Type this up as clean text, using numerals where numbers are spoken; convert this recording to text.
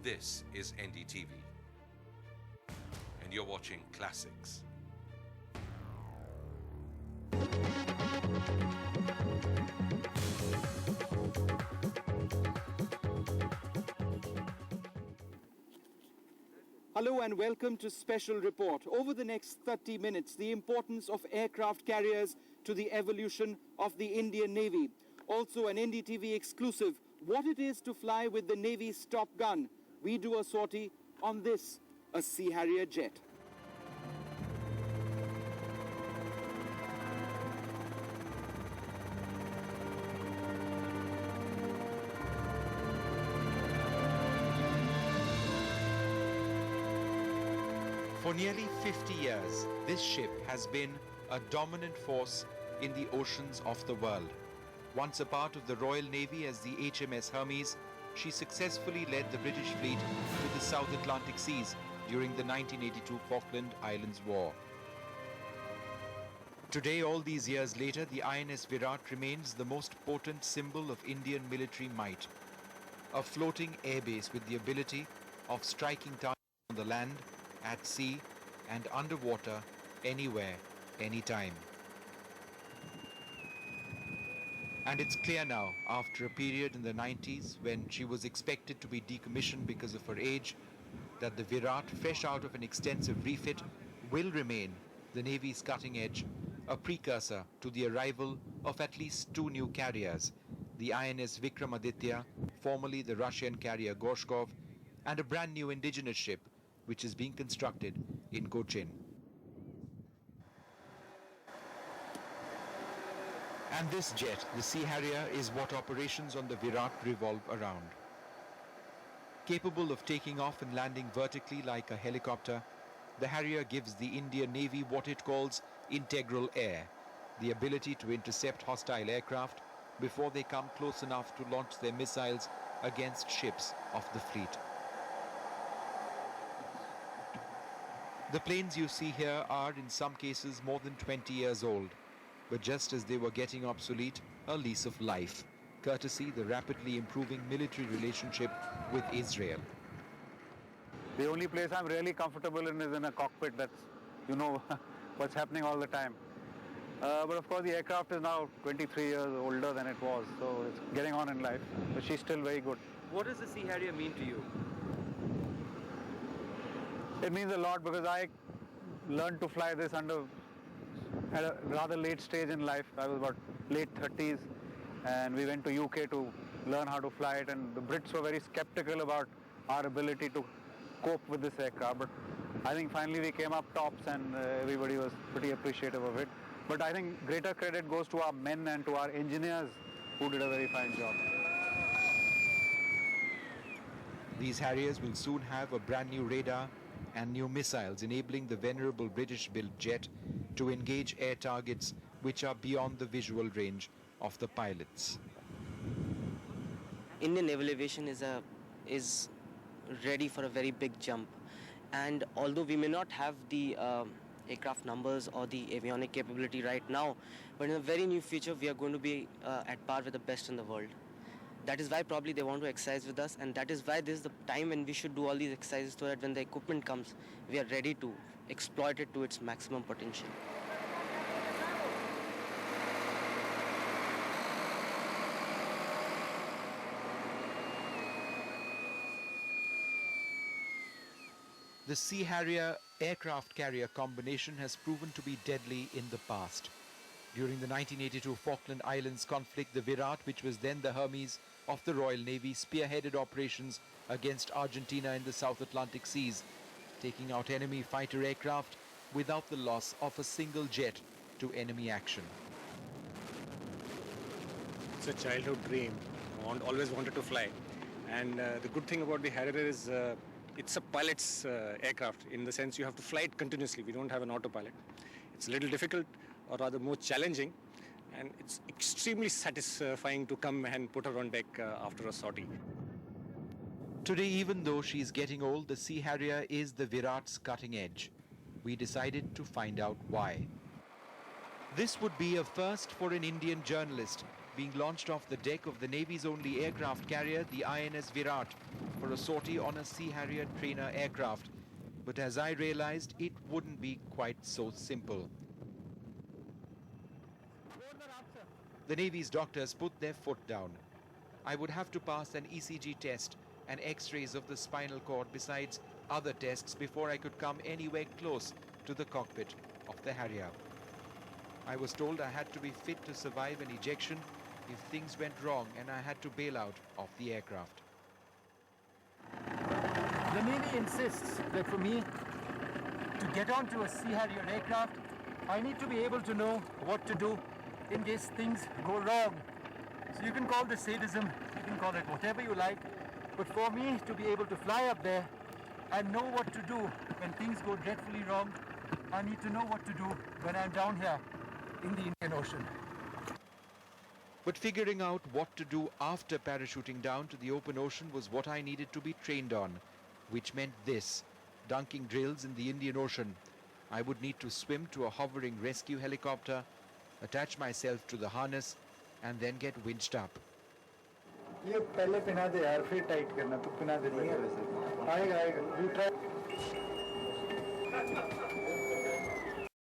This is Ndtv, and you're watching Classics. Hello and welcome to Special Report. Over the next 30 minutes, the importance of aircraft carriers to the evolution of the Indian Navy. Also an Ndtv exclusive, what it is to fly with the Navy's Top Gun. We do a sortie on this, a Sea Harrier Jet. For nearly 50 years, this ship has been a dominant force in the oceans of the world. Once a part of the Royal Navy as the HMS Hermes, she successfully led the British fleet to the South Atlantic seas during the 1982 Falkland Islands War. Today, all these years later, the INS Viraat remains the most potent symbol of Indian military might. A floating airbase with the ability of striking targets on the land, at sea and underwater, anywhere, anytime. And it's clear now, after a period in the 90s when she was expected to be decommissioned because of her age, that the Viraat, fresh out of an extensive refit, will remain the Navy's cutting edge, a precursor to the arrival of at least two new carriers, the INS Vikramaditya, formerly the Russian carrier Gorshkov, and a brand new indigenous ship which is being constructed in Cochin. And this jet, the Sea Harrier, is what operations on the Viraat revolve around. Capable of taking off and landing vertically like a helicopter, the Harrier gives the Indian Navy what it calls integral air, the ability to intercept hostile aircraft before they come close enough to launch their missiles against ships of the fleet. The planes you see here are in some cases more than 20 years old, but just as they were getting obsolete, a lease of life, courtesy the rapidly improving military relationship with Israel. The only place I'm really comfortable in is in a cockpit that's, you know, what's happening all the time. But of course the aircraft is now 23 years older than it was, so it's getting on in life, but she's still very good. What does the Sea Harrier mean to you? It means a lot because I learned to fly this at a rather late stage in life. I was about late 30s and we went to UK to learn how to fly it, and the Brits were very skeptical about our ability to cope with this aircraft. But I think finally we came up tops and everybody was pretty appreciative of it. But I think greater credit goes to our men and to our engineers who did a very fine job. These Harriers will soon have a brand new radar and new missiles, enabling the venerable British-built jet to engage air targets which are beyond the visual range of the pilots. Indian naval aviation is ready for a very big jump, and although we may not have the aircraft numbers or the avionic capability right now, but in the very near future we are going to be at par with the best in the world. That is why probably they want to exercise with us, and that is why this is the time when we should do all these exercises so that when the equipment comes, we are ready to exploit it to its maximum potential. The Sea Harrier aircraft carrier combination has proven to be deadly in the past. During the 1982 Falkland Islands conflict, the Viraat, which was then the Hermes of the Royal Navy, spearheaded operations against Argentina in the South Atlantic seas, taking out enemy fighter aircraft without the loss of a single jet to enemy action. It's a childhood dream. Always wanted to fly. And the good thing about the Harrier is it's a pilot's aircraft, in the sense you have to fly it continuously. We don't have an autopilot. It's a little difficult, or rather more challenging, and it's extremely satisfying to come and put her on deck after a sortie. Today, even though she's getting old, the Sea Harrier is the Viraat's cutting edge. We decided to find out why. This would be a first for an Indian journalist, being launched off the deck of the Navy's only aircraft carrier, the INS Viraat, for a sortie on a Sea Harrier trainer aircraft. But as I realized, it wouldn't be quite so simple. The Navy's doctors put their foot down. I would have to pass an ECG test and X-rays of the spinal cord besides other tests before I could come anywhere close to the cockpit of the Harrier. I was told I had to be fit to survive an ejection if things went wrong and I had to bail out of the aircraft. The Navy insists that for me to get onto a Sea Harrier aircraft, I need to be able to know what to do in case things go wrong. So you can call this sadism, you can call it whatever you like, but for me to be able to fly up there and know what to do when things go dreadfully wrong, I need to know what to do when I'm down here in the Indian Ocean. But figuring out what to do after parachuting down to the open ocean was what I needed to be trained on, which meant this: dunking drills in the Indian Ocean. I would need to swim to a hovering rescue helicopter, attach myself to the harness, and then get winched up. ये पहले पिना दे यार, फिर tight करना, तो पिना दे नहीं है वैसे। आएगा, you try.